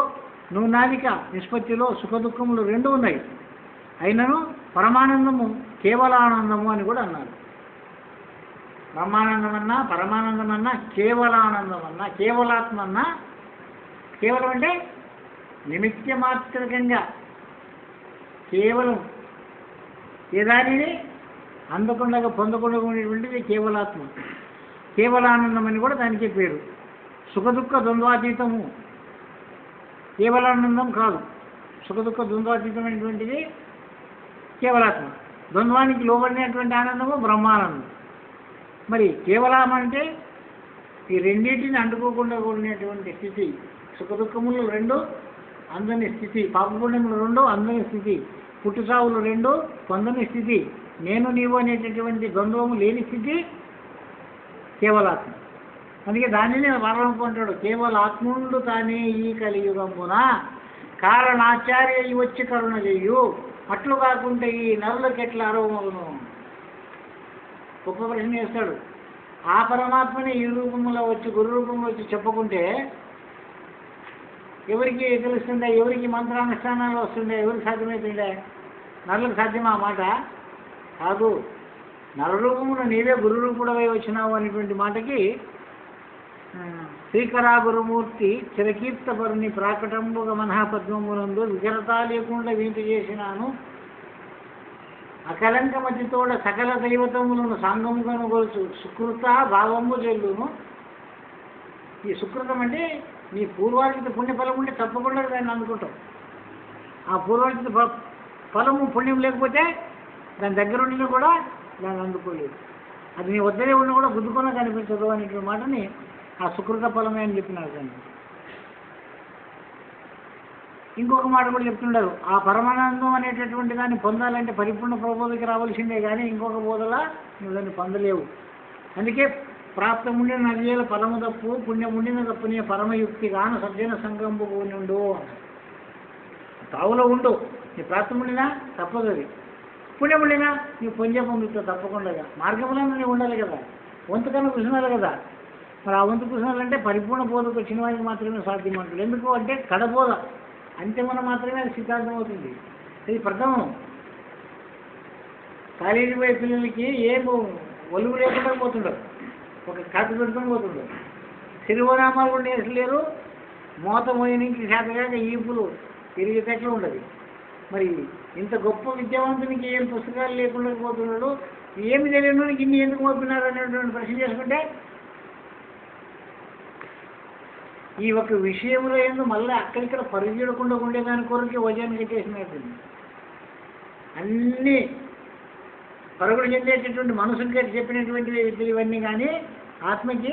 S1: నూనాదిక నిష్పత్తిలో సుఖదుఖములు 2 ఉన్నాయి. అయినను పరమానందము కేవలానందము అని కూడా అన్నారు. బ్రహ్మానందం అన్నా పరమానందం అన్నా కేవలానందం అన్నా కేవలాత్మ అన్నా, కేవలం అంటే నిమిత్తమాత్రకంగా కేవలం ఏ దానిని అందకుండా పొందకుండా ఉండేటువంటిది కేవలాత్మ. కేవలానందం అని కూడా దానికే పేరు. సుఖదుఖ ద్వంద్వాతీతము కేవలానందం కాదు. సుఖదుఖ ద్వంద్వాతీతమైనటువంటిది కేవలాత్మ. ద్వంద్వానికి లోబడినటువంటి ఆనందము బ్రహ్మానందం. మరి కేవలం అంటే ఈ రెండింటిని అంటుకోకుండా కూడినటువంటి స్థితి. సుఖదుఖములు 2 అందని స్థితి, పాపపుణ్యములు 2 అందని స్థితి, పుట్టుసావులు 2 పొందని స్థితి, నేను నీవు అనేటటువంటి ద్వంద్వము లేని స్థితి కేవలాత్మ. అందుకే దానిని వర్ణించుకుంటాడు. కేవలాత్ముండు తానే ఈ కలియుగమున కారణాచార్య వచ్చి కరుణ చెయ్యు, అట్లు కాకుంటే ఈ నరులకు ఎట్లా అరవమగును. గొప్ప ప్రశ్న చేస్తాడు. ఆ పరమాత్మని ఈ రూపంలో వచ్చి గురు రూపంలో వచ్చి చెప్పుకుంటే ఎవరికి తెలుస్తుండే? ఎవరికి మంత్రానుష్ఠానాలు వస్తుండే? ఎవరికి సాధ్యమవుతుండే? నరులకు సాధ్యమా ఆ మాట? కాదు. నరరూపమును నీవే గురు రూపుడవై వచ్చినావు అనేటువంటి మాటకి శ్రీకరా గురుమూర్తి చిరకీర్తపరుని ప్రాకటంబుగ మనఃపద్మమునందు వికరతా లేకుండా వీంటి చేసినాను, అకలంక మధ్యతోడ సకల దైవతములను సాంగముగాను గొలుచు సుకృత భావము చెల్లును. ఈ సుకృతం అంటే నీ పూర్వార్జిత పుణ్యఫలం ఉంటే తప్పకుండా దాన్ని అందుకుంటావు. ఆ పూర్వార్జిత ఫలము పుణ్యం లేకపోతే దాని దగ్గర ఉండినా కూడా దాన్ని అందుకోలేదు. అది నీ వద్దనే ఉన్నా కూడా గుద్దుకున్నా కనిపించదు అనేటువంటి మాటని ఆ సుకృత ఫలమే అని చెప్పినారు. దాన్ని ఇంకొక మాట కూడా చెప్తుంటారు. ఆ పరమానందం అనేటటువంటి దాన్ని పొందాలంటే పరిపూర్ణ ప్రబోధకి రావాల్సిందే కానీ ఇంకొక బోధలా నువ్వు దాన్ని పొందలేవు. అందుకే ప్రాప్తం ఉండిన నదియేల ఫలము తప్పు, పుణ్యం ఉండిన తప్పునే పరమయుక్తి గాన సజ్జన సంగంబు ఉండు. తావులో ఉండు, నీ ప్రాప్తం ఉండినా తప్పదు. అది పుణ్యం ఉండినా నీవు పొందుతావు తప్పకుండా. మార్గంలో నీవు ఉండాలి కదా, వంతుకన్నా కూర్చున్నారు కదా. మరి ఆ వంతు కూర్చున్నారంటే పరిపూర్ణ బోధకు వచ్చిన వారికి మాత్రమే సాధ్యమంటుంది. ఎందుకు అంటే కడబోధ అంతిమన మాత్రమే అది సిద్ధాంతం అవుతుంది. ఇది ప్రథమం. కాలేజీ పోయే పిల్లలకి ఏం ఒలుగు లేకుండా పోతుండరు, ఒక ఖాతా పెట్టుకొని పోతుండరు. శిరువనామాలు కూడా నేర్చలేరు. మోత మోయనికి శాతగాక ఈపులు తిరిగేటట్లు ఉండదు. మరి ఇంత గొప్ప విద్యావంతునికి ఏం పుస్తకాలు లేకుండా పోతున్నాడు, ఏమి తెలియదు ఇన్ని ఎందుకు పంపినారు అనేటువంటి ప్రశ్న చేసుకుంటే ఈ ఒక విషయంలో ఏందో మళ్ళీ అక్కడిక్కడ పరిగెడకుండా ఉండేదాని కొరకే వజాన్ని కట్టేసినట్టుంది. అన్నీ పరుగుడు చెందేటటువంటి మనసుకి చెప్పినటువంటి విద్యలు ఇవన్నీ కానీ ఆత్మకి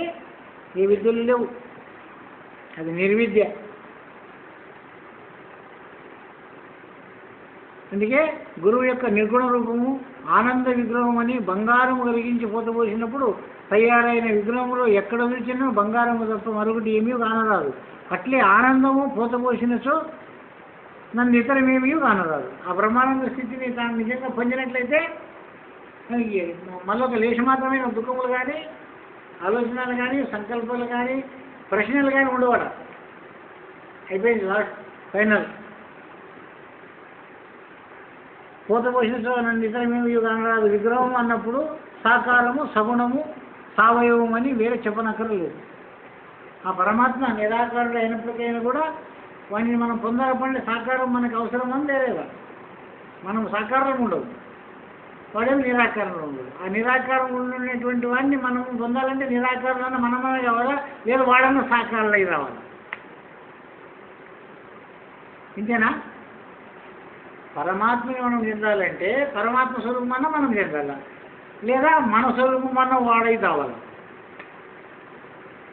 S1: ఏ విద్యలు లేవు. అది నిర్విద్య. అందుకే గురువు యొక్క నిర్గుణ రూపము ఆనంద విగ్రహం అని బంగారము కలిగించి పోతపోసినప్పుడు తయారైన విగ్రహంలో ఎక్కడ నిలిచినా బంగారము తప్ప మరొకటి ఏమీ కానరాదు. అట్లే ఆనందము పోతపోసినచో నన్ను ఇతరమేమీ కానరాదు. ఆ బ్రహ్మానంద స్థితిని తాను నిజంగా పొందినట్లయితే మళ్ళొక లేశమాత్రమైన దుఃఖములు కానీ ఆలోచనలు కానీ సంకల్పాలు కానీ ప్రశ్నలు కానీ ఉండవట. అయిపోయింది లాస్ట్ ఫైనల్. పూత పోషించడం ఇతరమేమి కానరాదు. విగ్రహం అన్నప్పుడు సాకారము, సగుణము, సావయవం అని వేరే చెప్పనక్కర్లేదు. ఆ పరమాత్మ నిరాకారుడు అయినప్పటికైనా కూడా వాడిని మనం పొందాలంటే సాకారం మనకు అవసరం అని వేరేగా. మనం సాకారం ఉండవు, వాడేమి నిరాకారంలో ఉండదు. ఆ నిరాకారం ఉన్నటువంటి వాడిని మనం పొందాలంటే నిరాకారంలో మనమే కావాలా, లేదా వాడన్నా సాకారాలు అయి రావాలి. ఇంతేనా? పరమాత్మని మనం చెందాలంటే పరమాత్మ స్వరూపమన్నా మనం చెందాల, లేదా మన స్వరూపమన్నా వాడై కావాలి.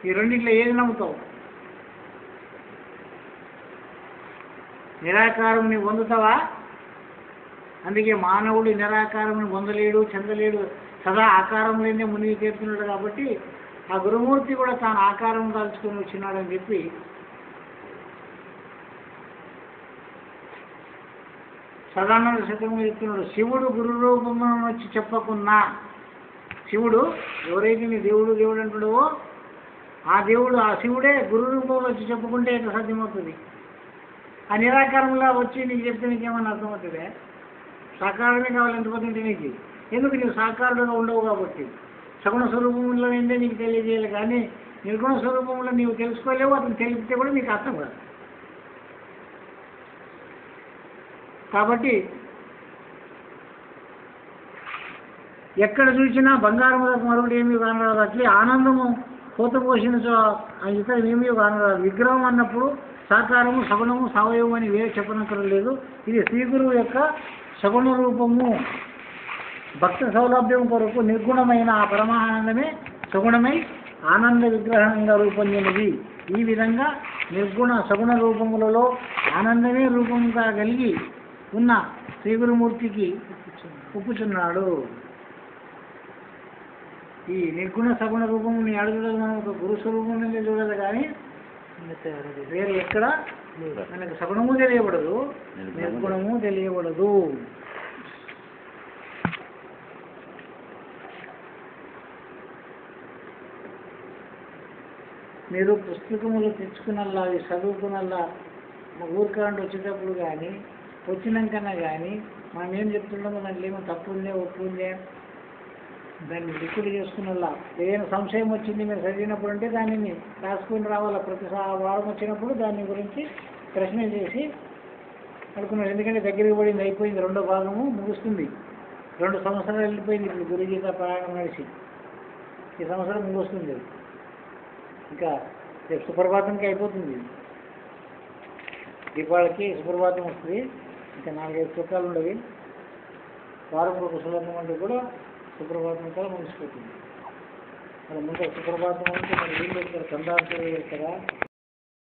S1: ఈ రెండింటిలో ఏది నమ్ముతావు? నిరాకారంని పొందుతావా? అందుకే మానవుడు నిరాకారంని పొందలేడు, చెందలేడు, సదా ఆకారం లేదే మునిగి చేరుతున్నాడు. కాబట్టి ఆ గురుమూర్తి కూడా తాను ఆకారం దాల్చుకొని వచ్చినాడని చెప్పి సదానంద శతకంలో చెప్తున్నాడు. శివుడు గురు రూపంలో వచ్చి చెప్పకున్నా, శివుడు ఎవరైతే నీ దేవుడు దేవుడు అంటున్నావో ఆ దేవుడు, ఆ శివుడే గురు రూపంలో వచ్చి చెప్పుకుంటే ఎట్లా సాధ్యమవుతుంది? ఆ నిరాకారంలో వచ్చి నీకు చెప్తే నీకేమన్నా అర్థమవుతుంది? సాకారమే కావాలి ఎంతమంది నీకు. ఎందుకు? నీవు సాకారుడుగా ఉండవు కాబట్టి. సగుణ స్వరూపంలో ఏందే నీకు తెలియజేయాలి, కానీ నిర్గుణ స్వరూపంలో నీవు తెలుసుకోలేవు. అతను తెలిపితే కూడా నీకు అర్థం కాదు. కాబట్టి ఎక్కడ చూసినా బంగారం మరొకటి ఏమీ కానరాదు. అట్లే ఆనందము పూత పోసిన ఇతర ఏమీ కానరాదు. విగ్రహం అన్నప్పుడు సాకారము, సగుణము, సావయవం అని వేరే చెప్పనక్కర్లేదు. ఇది శ్రీ గురువు యొక్క సగుణ రూపము. భక్త సౌలభ్యం కొరకు నిర్గుణమైన ఆ పరమానందమే సగుణమై ఆనంద విగ్రహంగా రూపొందినది. ఈ విధంగా నిర్గుణ సగుణ రూపములలో ఆనందమే రూపంగా కలిగి ఉన్న శ్రీ గురుమూర్తికి ఒప్పుచున్నాడు. ఈ నిర్గుణ సగుణ రూపము నీ అడుగుదల మనం ఒక గురు స్వరూపం నుండి చూడాలి, కానీ వేరే ఎక్కడ మనకు సగుణము తెలియబడదు, నిర్గుణము తెలియబడదు. మీరు పుస్తకములు తెచ్చుకున్నల్లా, అవి చదువుకున్నల్లా, ఊరికాండి వచ్చేటప్పుడు కానీ వచ్చినాకన్నా కానీ మనం ఏం చెప్తున్నామో దాంట్లో ఏమో తప్పు ఉందే ఒప్పు ఉందే దాన్ని రికార్డు చేసుకున్నల్లా. ఏదైనా సంశయం వచ్చింది మీరు చదివినప్పుడు అంటే దానిని రాసుకొని రావాలా. ప్రతి వారం వచ్చినప్పుడు దాని గురించి ప్రశ్న చేసి అనుకున్నారు. ఎందుకంటే దగ్గరికి పడింది, అయిపోయింది, రెండో భాగము ముగుస్తుంది. 2 సంవత్సరాలు వెళ్ళిపోయింది ఇప్పుడు గురుగీత ప్రయాణం నడిచి. ఈ సంవత్సరం ముగుస్తుంది. ఇంకా రేపు సుప్రభాతంకి అయిపోతుంది. దీపావళికి సుప్రభాతం వస్తుంది. ఇంకా 4-5 చుట్టాలు ఉండవి. వారం ఒక సులభం అంటే కూడా సుప్రభాతం కూడా ముగిసిపోతుంది. మరి ముందు సుప్రభాతం అంటే మరి వీళ్ళు ఇక్కడ చందాలు ఇక్కడ